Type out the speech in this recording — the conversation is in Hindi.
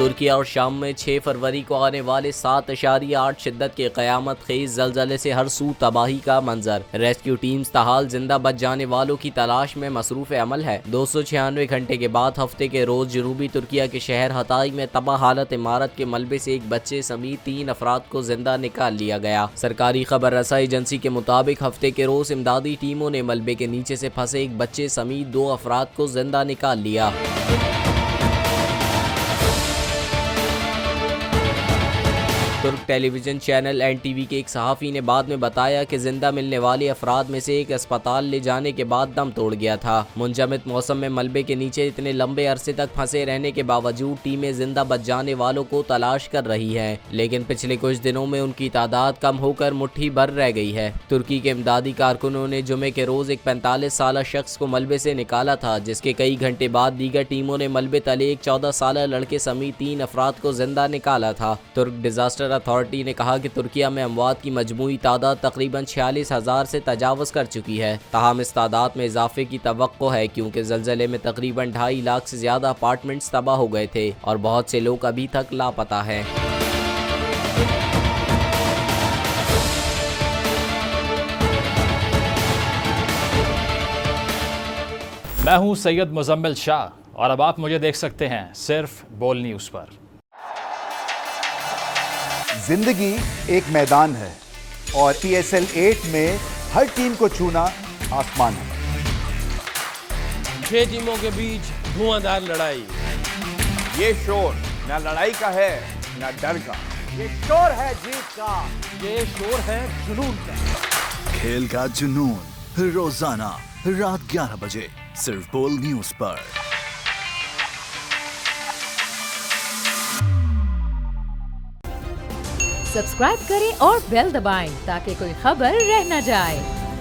तुर्की और शाम में 6 फरवरी को आने वाले 7.8 शिद्दत के क़यामत खेज ज़लज़ले से हर सू तबाही का मंजर। रेस्क्यू टीम्स ताहाल जिंदा बच जाने वालों की तलाश में मसरूफ़ अमल है। 296 घंटे के बाद हफ्ते के रोज जनूबी तुर्किया के शहर हताई में तबाह हालत इमारत के मलबे से एक बच्चे समेत 3 अफराद को जिंदा निकाल लिया गया। सरकारी खबर रसाई एजेंसी के मुताबिक हफ्ते के रोज इमदादी टीमों ने मलबे के नीचे से फंसे एक बच्चे समेत 2 अफराद को जिंदा निकाल लिया। तुर्क टेलीविजन चैनल NTV के एक सहाफ़ी ने बाद में बताया कि जिंदा मिलने वाले अफराद में से एक अस्पताल ले जाने के बाद दम तोड़ गया था। मुंजमद मौसम में मलबे के नीचे इतने लंबे अरसे तक फंसे रहने के बावजूद टीमें जिंदा बच जाने वालों को तलाश कर रही हैं, लेकिन पिछले कुछ दिनों में उनकी तादाद कम होकर मुट्ठी भर रह गई है। तुर्की के इमदादी कारकुनों ने जुमे के रोज एक 45 साल शख्स को मलबे से निकाला था, जिसके कई घंटे बाद दीगर टीमों ने मलबे तले एक 14 साल लड़के समेत 3 अफराद को जिंदा निकाला था। तुर्क डिजास्टर अथॉरिटी ने कहा कि तुर्किया में अमवात की मजमूई तादाद तकरीबन 46,000 से तजावज कर चुकी है। ताहम इस तादाद में इजाफे की तवक्को है, क्योंकि जलजले में तकरीबन 2.5 लाख से ज्यादा अपार्टमेंट्स तबाह हो गए थे और बहुत से लोग अभी तक लापता हैं। मैं हूं सैयद मुजम्मिल शाह और अब आप मुझे देख सकते हैं सिर्फ बोल न्यूज़ पर। जिंदगी एक मैदान है और PSL 8 में हर टीम को छूना आसमान है। 6 टीमों के बीच धुआंधार लड़ाई। ये शोर ना लड़ाई का है ना डर का, ये शोर है जीत का, ये शोर है जुनून का। खेल का जुनून रोजाना रात 11 बजे सिर्फ बोल न्यूज़ पर। सब्सक्राइब करें और बेल दबाएं ताकि कोई खबर रह न जाए।